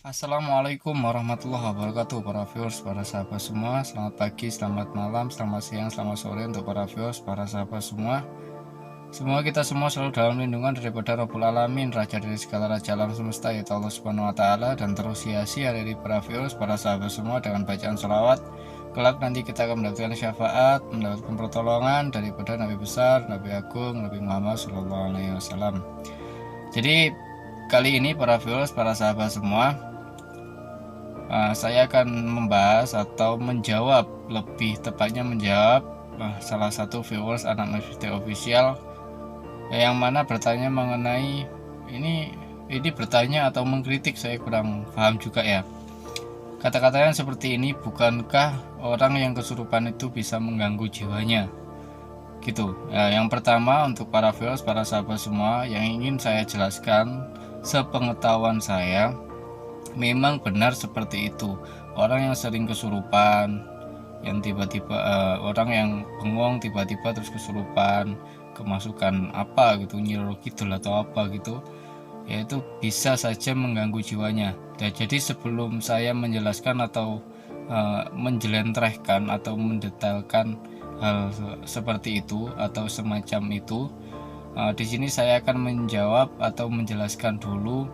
Assalamualaikum warahmatullahi wabarakatuh para viewers, para sahabat semua. Selamat pagi, selamat malam, selamat siang, selamat sore untuk para viewers, para sahabat semua. Semoga kita semua selalu dalam lindungan daripada Rabbul Alamin, Raja dari segala raja alam semesta, yaitu Allah Subhanahu wa Ta'ala. Dan terus hiasi dari para viewers, para sahabat semua dengan bacaan sholawat. Kelak nanti kita akan mendapatkan syafaat, mendapatkan pertolongan daripada Nabi besar, Nabi agung, Nabi Muhammad SAW. Jadi kali ini para viewers, para sahabat semua, saya akan membahas atau menjawab, lebih tepatnya menjawab salah satu viewers anak Nafiti Official yang mana bertanya mengenai ini bertanya atau mengkritik, saya kurang paham juga ya. Kata-katanya seperti ini, bukankah orang yang kesurupan itu bisa mengganggu jiwanya? Gitu. Yang pertama untuk para viewers, para sahabat semua, yang ingin saya jelaskan sepengetahuan saya, memang benar seperti itu. Orang yang sering kesurupan, yang tiba-tiba orang yang bengong tiba-tiba terus kesurupan, kemasukan apa gitu, nyiror kidul atau apa gitu, yaitu bisa saja mengganggu jiwanya. Dan jadi sebelum saya menjelaskan atau menjelentrehkan atau mendetailkan hal seperti itu atau semacam itu, di sini saya akan menjawab atau menjelaskan dulu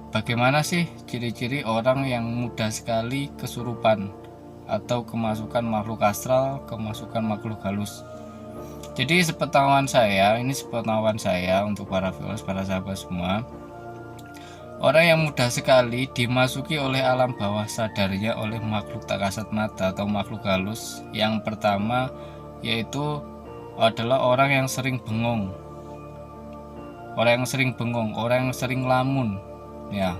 bagaimana sih ciri-ciri orang yang mudah sekali kesurupan atau kemasukan makhluk astral, kemasukan makhluk halus. Jadi sepengetahuan saya untuk para viewers, para sahabat semua, orang yang mudah sekali dimasuki oleh alam bawah sadarnya oleh makhluk tak kasat mata atau makhluk halus. Yang pertama yaitu adalah orang yang sering bengong, orang yang sering lamun. Ya,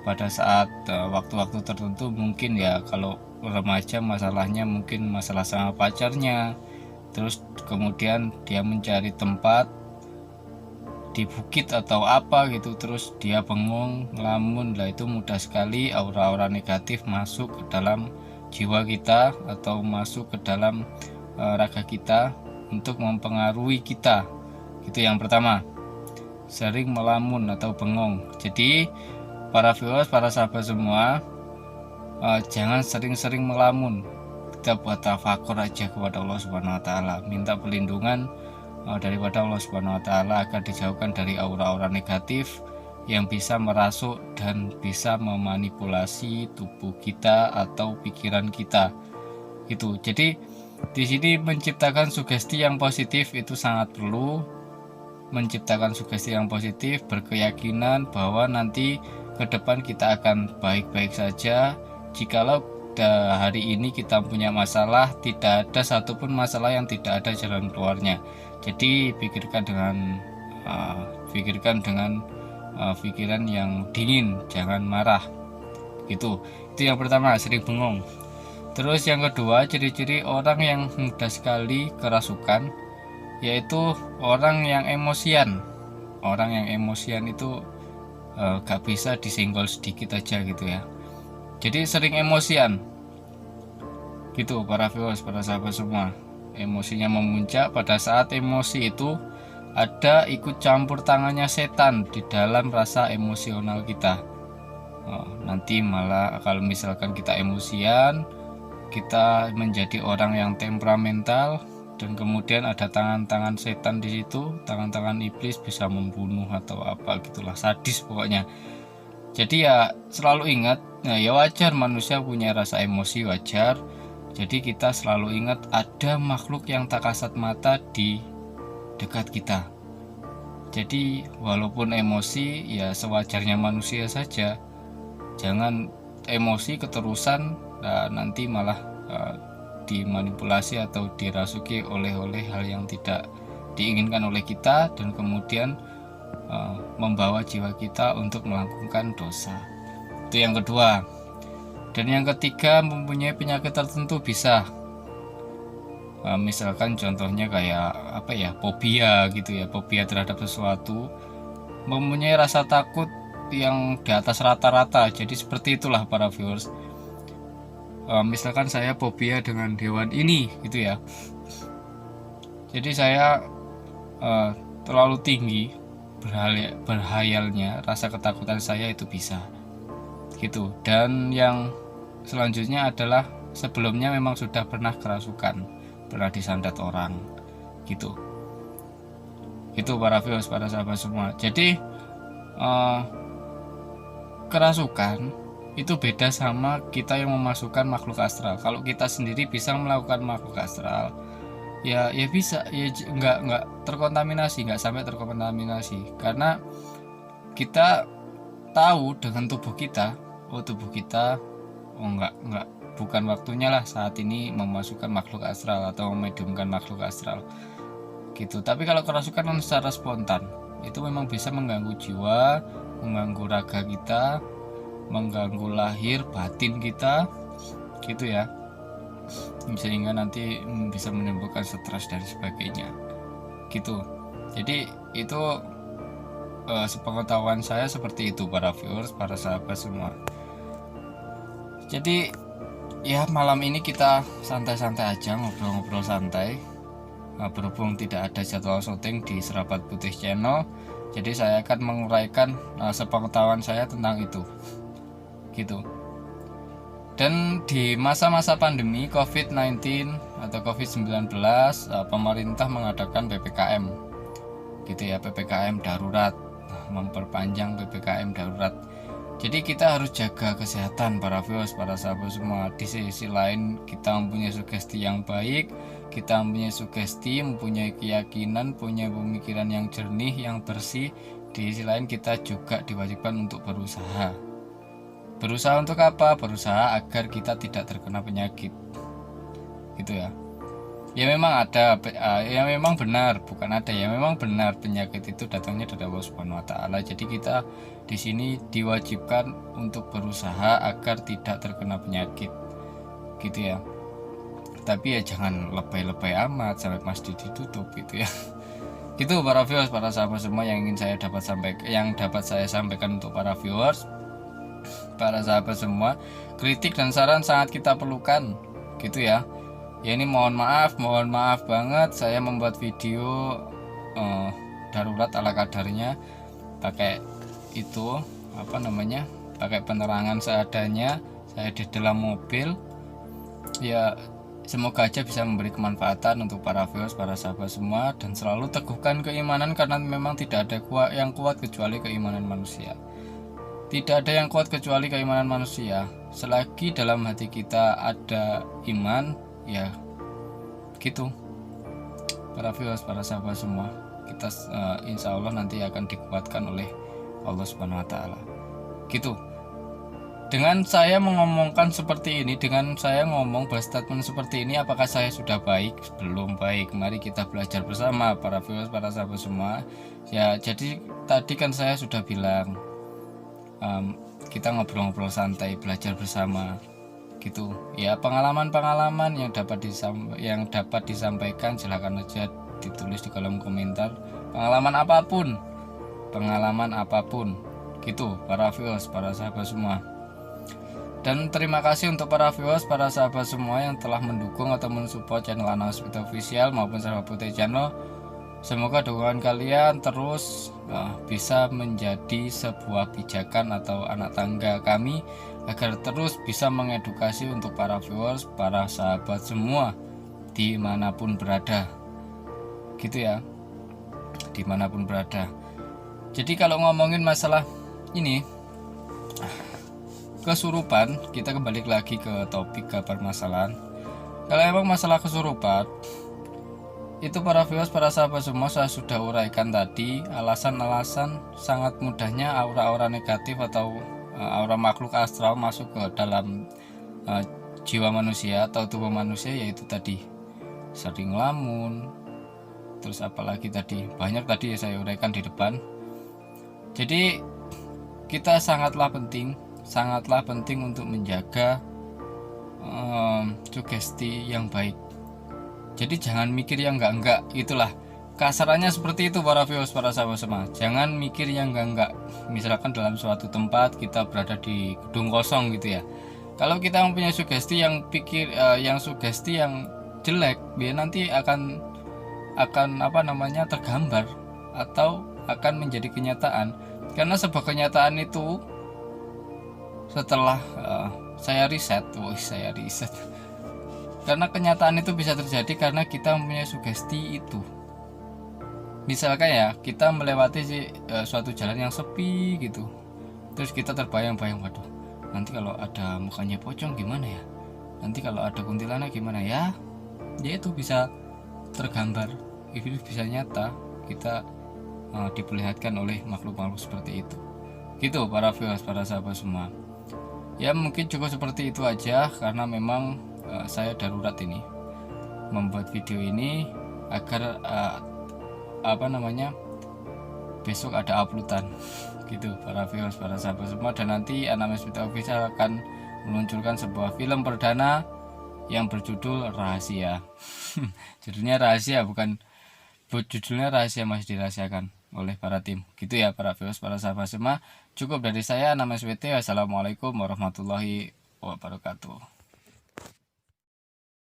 pada saat waktu-waktu tertentu, mungkin ya kalau remaja masalahnya mungkin masalah sama pacarnya, terus kemudian dia mencari tempat di bukit atau apa gitu, terus dia bengong, ngelamun. Lah itu mudah sekali aura-aura negatif masuk ke dalam jiwa kita atau masuk ke dalam raga kita untuk mempengaruhi kita. Itu yang pertama, sering melamun atau bengong. Jadi para viewers, para sahabat semua, jangan sering-sering melamun. Kita buat tafakur aja kepada Allah Subhanahu wa Ta'ala, minta perlindungan daripada Allah Subhanahu wa Ta'ala agar dijauhkan dari aura-aura negatif yang bisa merasuk dan bisa memanipulasi tubuh kita atau pikiran kita. Itu. Jadi di sini menciptakan sugesti yang positif itu sangat perlu. Menciptakan sugesti yang positif, berkeyakinan bahwa nanti ke depan kita akan baik-baik saja. Jikalau hari ini kita punya masalah, tidak ada satupun masalah yang tidak ada jalan keluarnya. Jadi pikirkan dengan pikiran yang dingin, jangan marah. Itu yang pertama, sering bengong. Terus yang kedua, ciri-ciri orang yang mudah sekali kerasukan, yaitu orang yang emosian. Orang yang emosian itu gak bisa disenggol sedikit aja gitu ya. Jadi sering emosian gitu para viewers, para sahabat semua. Emosinya memuncak. Pada saat emosi itu ada ikut campur tangannya setan di dalam rasa emosional kita. Nanti malah kalau misalkan kita emosian, kita menjadi orang yang temperamental, dan kemudian ada tangan-tangan setan di situ, tangan-tangan iblis bisa membunuh atau apa gitulah, sadis pokoknya. Jadi ya selalu ingat, ya wajar manusia punya rasa emosi, wajar. Jadi kita selalu ingat ada makhluk yang tak kasat mata di dekat kita. Jadi walaupun emosi ya sewajarnya manusia saja. Jangan emosi keterusan, nanti malah dimanipulasi atau dirasuki oleh hal yang tidak diinginkan oleh kita, dan kemudian membawa jiwa kita untuk melakukan dosa. Itu yang kedua. Dan yang ketiga, mempunyai penyakit tertentu bisa, misalkan contohnya kayak apa ya, fobia gitu ya, fobia terhadap sesuatu, mempunyai rasa takut yang di atas rata-rata. Jadi seperti itulah para viewers. Misalkan saya fobia dengan hewan ini gitu ya, jadi saya terlalu tinggi berhayalnya, rasa ketakutan saya itu bisa. gitu. Dan yang selanjutnya adalah sebelumnya memang sudah pernah kerasukan, pernah disantet orang gitu. Itu para viewers, para sahabat semua. Jadi kerasukan itu beda sama kita yang memasukkan makhluk astral. Kalau kita sendiri bisa melakukan makhluk astral, ya bisa, ya nggak terkontaminasi, nggak sampai terkontaminasi, karena kita tahu dengan tubuh kita, tubuh kita nggak, bukan waktunya lah saat ini memasukkan makhluk astral atau memediumkan makhluk astral gitu. Tapi kalau kerasukan kan secara spontan, itu memang bisa mengganggu jiwa, mengganggu raga kita, mengganggu lahir batin kita gitu ya, sehingga nanti bisa menimbulkan stres dan sebagainya gitu. Jadi itu sepengetahuan saya seperti itu para viewers, para sahabat semua. Jadi ya malam ini kita santai-santai aja, ngobrol-ngobrol santai. Berhubung tidak ada jadwal syuting di Serapat Putih Channel, jadi saya akan menguraikan sepengetahuan saya tentang itu gitu. Dan di masa-masa pandemi COVID-19 atau COVID-19, pemerintah mengadakan PPKM gitu ya, PPKM darurat, memperpanjang PPKM darurat. Jadi kita harus jaga kesehatan para viewers, para sahabat semua. Di sisi lain kita mempunyai sugesti yang baik, kita mempunyai sugesti, mempunyai keyakinan, punya pemikiran yang jernih, yang bersih. Di sisi lain kita juga diwajibkan untuk berusaha. Berusaha untuk apa? Berusaha agar kita tidak terkena penyakit gitu ya. Ya memang ada, ya memang benar, bukan ada, ya memang benar, penyakit itu datangnya dari Allah Subhanahu wa taala. Jadi kita di sini diwajibkan untuk berusaha agar tidak terkena penyakit gitu ya. Tapi ya jangan lebay-lebay amat sampai masjid ditutup gitu ya. Gitu para viewers, para sahabat semua yang ingin saya dapat saya sampaikan untuk para viewers, para sahabat semua. Kritik dan saran sangat kita perlukan gitu ya. Ya ini mohon maaf banget saya membuat video darurat ala kadarnya, pakai itu pakai penerangan seadanya, saya di dalam mobil. Ya semoga aja bisa memberi kemanfaatan untuk para viewers, para sahabat semua, dan selalu teguhkan keimanan, karena memang tidak ada yang kuat kecuali keimanan manusia. Tidak ada yang kuat kecuali keimanan manusia. Selagi dalam hati kita ada iman, ya gitu para viewers, para sahabat semua, kita insya Allah nanti akan dikuatkan oleh Allah Subhanahu wa taala gitu. Dengan saya mengomongkan seperti ini, dengan saya ngomong berstatement seperti ini, apakah saya sudah baik? Belum baik. Mari kita belajar bersama para viewers, para sahabat semua ya. Jadi tadi kan saya sudah bilang, kita ngobrol-ngobrol santai, belajar bersama gitu ya. Pengalaman yang dapat disampaikan silakan aja ditulis di kolom komentar, pengalaman apapun gitu para viewers, para sahabat semua. Dan terima kasih untuk para viewers, para sahabat semua yang telah mendukung atau mensupport channel Anak Hospital Official maupun Serapat Putih Channel. Semoga dukungan kalian terus bisa menjadi sebuah pijakan atau anak tangga kami, agar terus bisa mengedukasi untuk para viewers, para sahabat semua dimanapun berada gitu ya, dimanapun berada. Jadi kalau ngomongin masalah ini kesurupan, kita kembali lagi ke topik, ke permasalahan. Kalau emang masalah kesurupan itu para viewers, para sahabat semua, saya sudah uraikan tadi alasan-alasan sangat mudahnya aura-aura negatif atau aura makhluk astral masuk ke dalam jiwa manusia atau tubuh manusia, yaitu tadi sering lamun, terus apalagi tadi banyak tadi ya saya uraikan di depan. Jadi kita sangatlah penting untuk menjaga sugesti yang baik. Jadi jangan mikir yang enggak, itulah kasarannya seperti itu para viewers, para sahabat semua. Jangan mikir yang enggak. Misalkan dalam suatu tempat kita berada di gedung kosong gitu ya. Kalau kita mempunyai sugesti yang sugesti yang jelek, dia nanti akan tergambar atau akan menjadi kenyataan. Karena sebuah kenyataan itu setelah saya riset, karena kenyataan itu bisa terjadi karena kita mempunyai sugesti itu. Misalkan ya, kita melewati suatu jalan yang sepi gitu, terus kita terbayang-bayang, waduh, nanti kalau ada mukanya pocong gimana ya, nanti kalau ada kuntilanak gimana ya. Itu bisa tergambar, itu bisa nyata, kita diperlihatkan oleh makhluk-makhluk seperti itu. Gitu para viewers, para sahabat semua. Ya mungkin cukup seperti itu aja, karena memang saya darurat ini membuat video ini agar besok ada uploadan gitu para viewers, para sahabat semua. Dan nanti Anamnes Media Official akan meluncurkan sebuah film perdana yang berjudul Rahasia. Judulnya Rahasia, judulnya Rahasia, masih dirahasiakan oleh para tim. Gitu ya para viewers, para sahabat semua. Cukup dari saya, Anamnes Media. Wassalamualaikum warahmatullahi wabarakatuh.